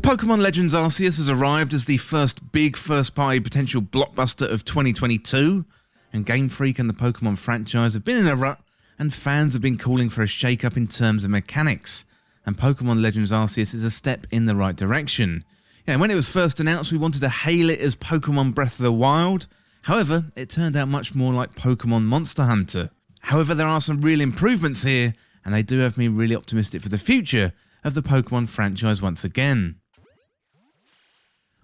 Well, Pokemon Legends Arceus has arrived as the first big first-party potential blockbuster of 2022, and Gamefreak and the Pokemon franchise have been in a rut, and fans have been calling for a shake-up in terms of mechanics, and Pokemon Legends Arceus is a step in the right direction. Yeah, when it was first announced, we wanted to hail it as Pokemon Breath of the Wild. However, it turned out much more like Pokemon Monster Hunter. However, there are some real improvements here, and they do have me really optimistic for the future of the Pokemon franchise once again.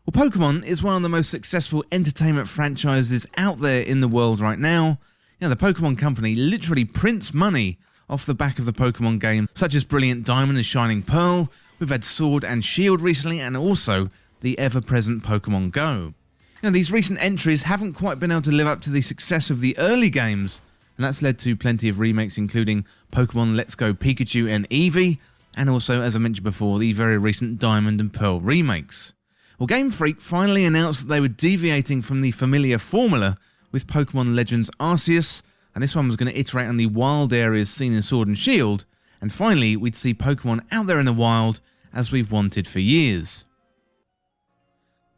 Well, Pokemon is one of the most successful entertainment franchises out there in the world right now. You know, the Pokemon company literally prints money off the back of the Pokemon game, such as Brilliant Diamond and Shining Pearl. We've had Sword and Shield recently, and also the ever-present Pokemon Go. You know, these recent entries haven't quite been able to live up to the success of the early games, and that's led to plenty of remakes, including Pokemon Let's Go Pikachu and Eevee, and also, as I mentioned before, the very recent Diamond and Pearl remakes. Well, Game Freak finally announced that they were deviating from the familiar formula with Pokemon Legends Arceus, and this one was going to iterate on the wild areas seen in Sword and Shield, and finally we'd see Pokemon out there in the wild as we've wanted for years.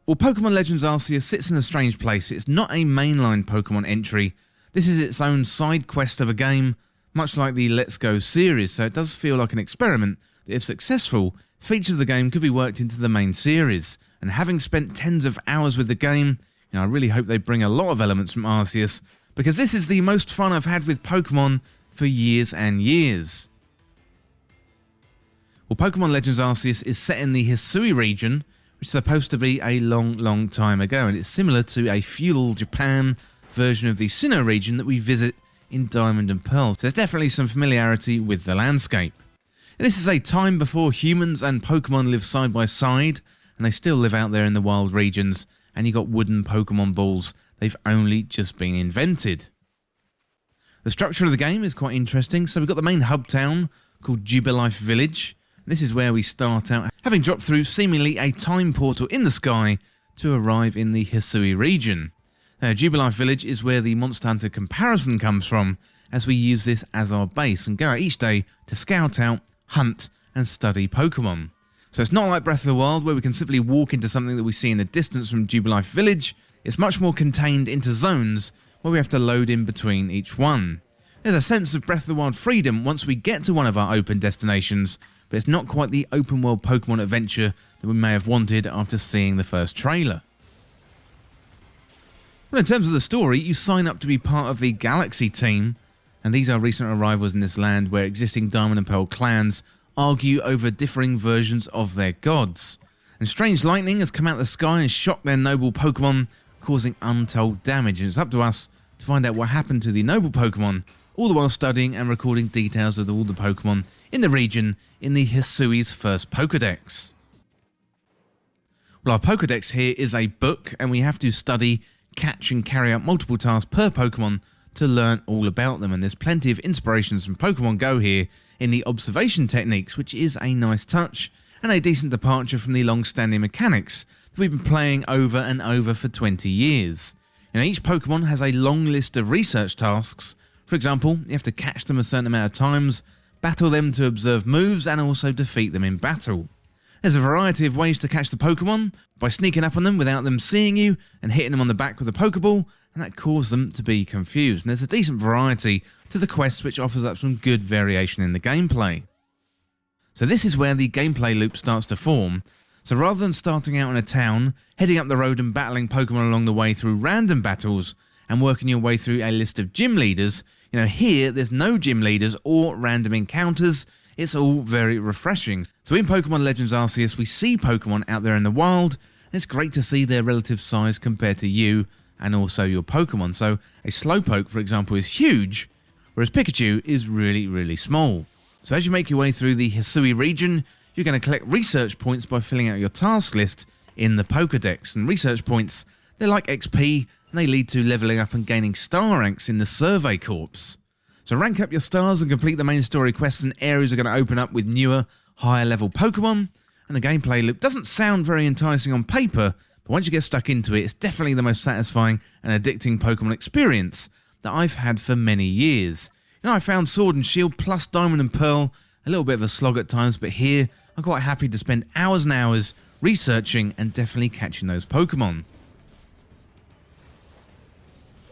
Well, Pokemon Legends Arceus sits in a strange place. It's not a mainline Pokemon entry. This is its own side quest of a game, much like the Let's Go series, so it does feel like an experiment that, if successful, features of the game could be worked into the main series. And having spent tens of hours with the game, I really hope they bring a lot of elements from Arceus, because this is the most fun I've had with Pokemon for years and years. Well, Pokemon Legends Arceus is set in the Hisui region, which is supposed to be a long time ago, and it's similar to a feudal Japan version of the Sinnoh region that we visit in Diamond and Pearl. So there's definitely some familiarity with the landscape. And this is a time before humans and Pokemon live side by side, and they still live out there in the wild regions, and you got wooden Pokemon balls. They've only just been invented. The structure of the game is quite interesting. So we've got the main hub town called Jubilife Village. This is where we start out, having dropped through seemingly a time portal in the sky to arrive in the Hisui region. Now, Jubilife Village is where the Monster Hunter comparison comes from, as we use this as our base and go out each day to scout out, hunt, and study Pokemon. So it's not like Breath of the Wild, where we can simply walk into something that we see in the distance from Jubilife Village. It's much more contained into zones, where we have to load in between each one. There's a sense of Breath of the Wild freedom once we get to one of our open destinations, but it's not quite the open world Pokemon adventure that we may have wanted after seeing the first trailer. Well, in terms of the story, you sign up to be part of the Galaxy team, and these are recent arrivals in this land where existing Diamond and Pearl clans argue over differing versions of their gods. And strange lightning has come out of the sky and shocked their noble Pokemon, causing untold damage, and it's up to us to find out what happened to the noble Pokemon, all the while studying and recording details of all the Pokemon in the region in the Hisui's first Pokedex. Well, our Pokedex here is a book, and we have to study, catch and carry out multiple tasks per Pokemon to learn all about them, and there's plenty of inspirations from Pokemon Go here in the observation techniques, which is a nice touch and a decent departure from the long-standing mechanics that we've been playing over and over for 20 years. And each Pokemon has a long list of research tasks. For example, you have to catch them a certain amount of times, battle them to observe moves, and also defeat them in battle. There's a variety of ways to catch the Pokemon, by sneaking up on them without them seeing you and hitting them on the back with a Pokeball, and that caused them to be confused. And there's a decent variety to the quests, which offers up some good variation in the gameplay. So this is where the gameplay loop starts to form. So rather than starting out in a town, heading up the road and battling Pokemon along the way through random battles, and working your way through a list of gym leaders, here there's no gym leaders or random encounters. It's all very refreshing. So in Pokemon Legends Arceus, we see Pokemon out there in the wild, and it's great to see their relative size compared to you and also your Pokemon. So a Slowpoke, for example, is huge, whereas Pikachu is really small. So as you make your way through the Hisui region, you're going to collect research points by filling out your task list in the Pokedex. And research points, they're like XP, and they lead to leveling up and gaining star ranks in the Survey Corps. So rank up your stars and complete the main story quests, and areas are going to open up with newer, higher level Pokemon. And the gameplay loop doesn't sound very enticing on paper, but once you get stuck into it, it's definitely the most satisfying and addicting Pokemon experience that I've had for many years. I found Sword and Shield plus Diamond and Pearl a little bit of a slog at times, but here I'm quite happy to spend hours and hours researching and definitely catching those Pokemon.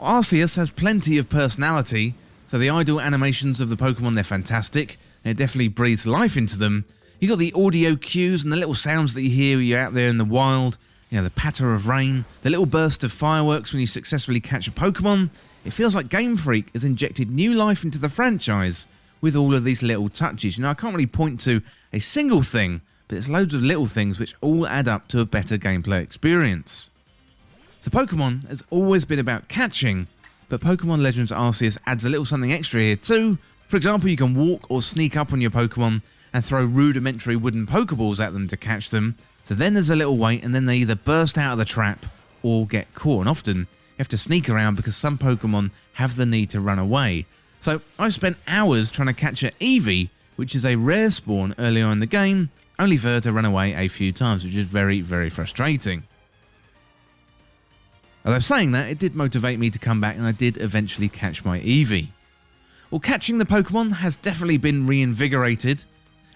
Arceus has plenty of personality, so the idle animations of the Pokemon, they're fantastic, and it definitely breathes life into them. You got the audio cues and the little sounds that you hear when you're out there in the wild, the patter of rain, the little burst of fireworks when you successfully catch a Pokemon. It feels like Gamefreak has injected new life into the franchise with all of these little touches. I can't really point to a single thing, but there's loads of little things which all add up to a better gameplay experience. So Pokemon has always been about catching, but Pokemon Legends Arceus adds a little something extra here too. For example, you can walk or sneak up on your Pokemon and throw rudimentary wooden Pokeballs at them to catch them. So then there's a little wait, and then they either burst out of the trap or get caught. And often you have to sneak around because some Pokemon have the need to run away. So I spent hours trying to catch an Eevee, which is a rare spawn early on in the game, only for her to run away a few times, which is very, very frustrating. Although saying that, it did motivate me to come back, and I did eventually catch my Eevee. Well, catching the Pokemon has definitely been reinvigorated,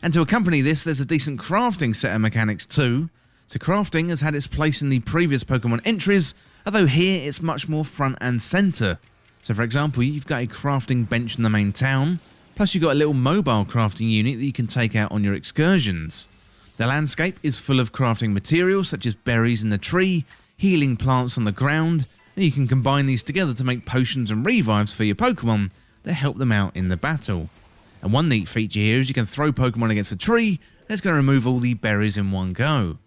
and to accompany this, there's a decent crafting set of mechanics too. So crafting has had its place in the previous Pokemon entries, although here it's much more front and centre. So for example, you've got a crafting bench in the main town, plus you've got a little mobile crafting unit that you can take out on your excursions. The landscape is full of crafting materials such as berries in the tree, healing plants on the ground, and you can combine these together to make potions and revives for your Pokemon that help them out in the battle. And one neat feature here is you can throw Pokemon against a tree, and it's going to remove all the berries in one go.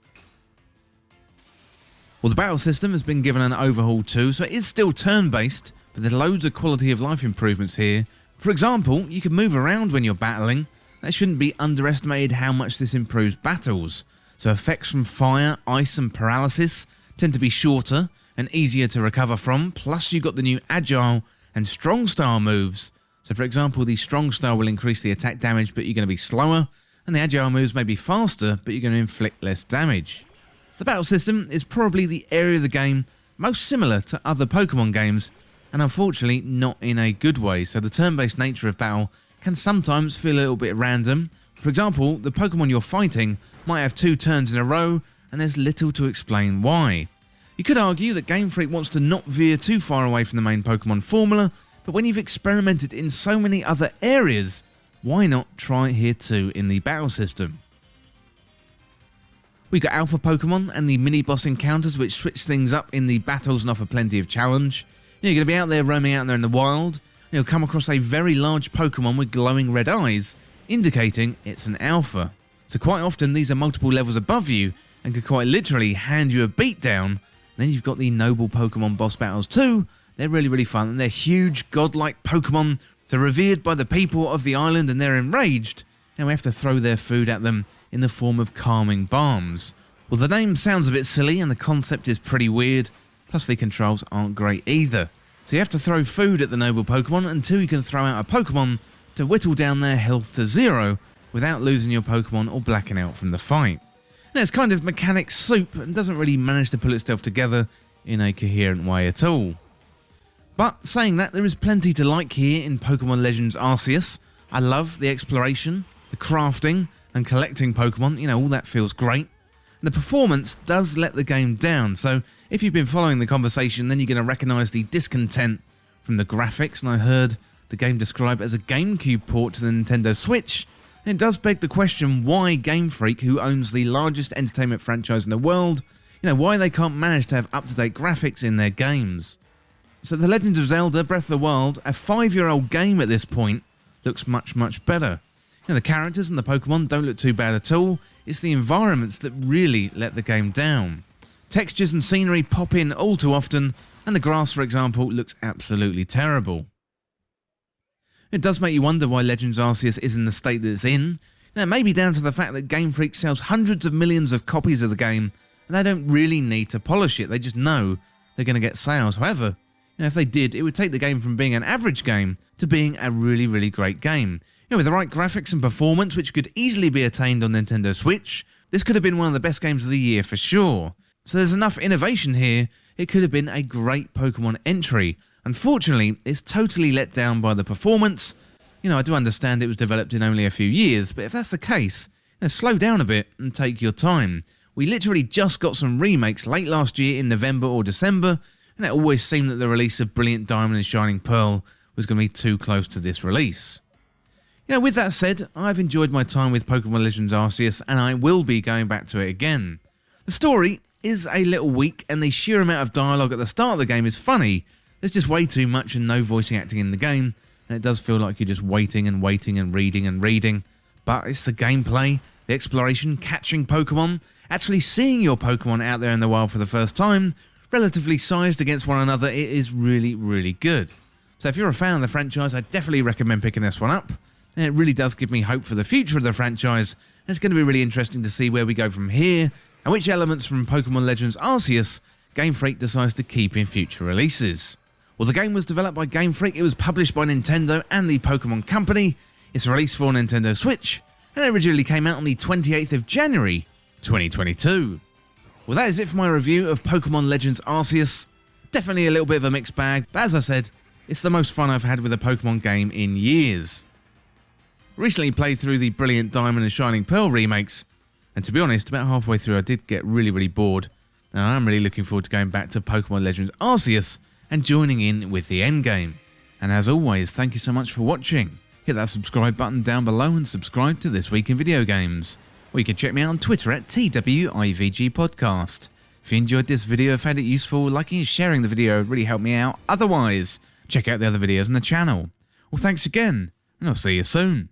Well, the battle system has been given an overhaul too, so it is still turn-based, but there's loads of quality of life improvements here. For example, you can move around when you're battling. That shouldn't be underestimated how much this improves battles. So effects from fire, ice and paralysis tend to be shorter and easier to recover from, plus you've got the new agile and strong style moves. So for example, the strong style will increase the attack damage, but you're going to be slower, and the agile moves may be faster, but you're going to inflict less damage. The battle system is probably the area of the game most similar to other Pokemon games, and unfortunately not in a good way, so the turn-based nature of battle can sometimes feel a little bit random. For example, the Pokemon you're fighting might have 2 turns in a row, and there's little to explain why. You could argue that Gamefreak wants to not veer too far away from the main Pokemon formula, but when you've experimented in so many other areas, why not try it here too in the battle system? We got Alpha Pokemon and the mini-boss encounters which switch things up in the battles and offer plenty of challenge. You're going to be out there roaming out there in the wild, and you'll come across a very large Pokemon with glowing red eyes, indicating it's an Alpha. So quite often these are multiple levels above you and could quite literally hand you a beatdown. Then you've got the noble Pokemon boss battles too. They're really, really fun, and they're huge, godlike Pokemon. They're revered by the people of the island, and they're enraged. Now we have to throw their food at them in the form of calming balms. Well, the name sounds a bit silly, and the concept is pretty weird, plus the controls aren't great either. So you have to throw food at the noble Pokemon until you can throw out a Pokemon to whittle down their health to 0 without losing your Pokemon or blacking out from the fight. Now it's kind of mechanic soup and doesn't really manage to pull itself together in a coherent way at all. But saying that, there is plenty to like here in Pokemon Legends Arceus. I love the exploration, the crafting, and collecting Pokemon. All that feels great. And the performance does let the game down, so if you've been following the conversation, then you're going to recognise the discontent from the graphics, and I heard the game described as a GameCube port to the Nintendo Switch. And it does beg the question why Gamefreak, who owns the largest entertainment franchise in the world, why they can't manage to have up-to-date graphics in their games. So The Legend of Zelda Breath of the Wild, a 5-year-old game at this point, looks much, much better. The characters and the Pokemon don't look too bad at all. It's the environments that really let the game down. Textures and scenery pop in all too often, and the grass, for example, looks absolutely terrible. It does make you wonder why Legends Arceus is in the state that it's in. It may be down to the fact that Game Freak sells hundreds of millions of copies of the game, and they don't really need to polish it. They just know they're going to get sales. However, if they did, it would take the game from being an average game to being a really, really great game. With the right graphics and performance, which could easily be attained on Nintendo Switch, this could have been one of the best games of the year for sure. So there's enough innovation here, it could have been a great Pokemon entry. Unfortunately, it's totally let down by the performance. I do understand it was developed in only a few years, but if that's the case, slow down a bit and take your time. We literally just got some remakes late last year in November or December, and it always seemed that the release of Brilliant Diamond and Shining Pearl was going to be too close to this release. With that said, I've enjoyed my time with Pokemon Legends Arceus, and I will be going back to it again. The story is a little weak, and the sheer amount of dialogue at the start of the game is funny. There's just way too much and no voicing acting in the game, and it does feel like you're just waiting and waiting and reading. But it's the gameplay, the exploration, catching Pokemon, actually seeing your Pokemon out there in the wild for the first time, relatively sized against one another. It is really, really good. So if you're a fan of the franchise, I definitely recommend picking this one up. And it really does give me hope for the future of the franchise. And it's going to be really interesting to see where we go from here, and which elements from Pokemon Legends Arceus Gamefreak decides to keep in future releases. Well, the game was developed by Gamefreak, it was published by Nintendo and the Pokemon Company, it's released for Nintendo Switch, and it originally came out on the 28th of January 2022. Well, that is it for my review of Pokemon Legends Arceus. Definitely a little bit of a mixed bag, but as I said, it's the most fun I've had with a Pokemon game in years. Recently played through the Brilliant Diamond and Shining Pearl remakes, and to be honest, about halfway through I did get really bored. Now I'm really looking forward to going back to Pokemon Legends Arceus and joining in with the endgame. And as always, thank you so much for watching. Hit that subscribe button down below and subscribe to This Week in Video Games. Or you can check me out on Twitter at TWIVG Podcast. If you enjoyed this video and found it useful, liking and sharing the video would really help me out. Otherwise, check out the other videos on the channel. Well, thanks again, and I'll see you soon.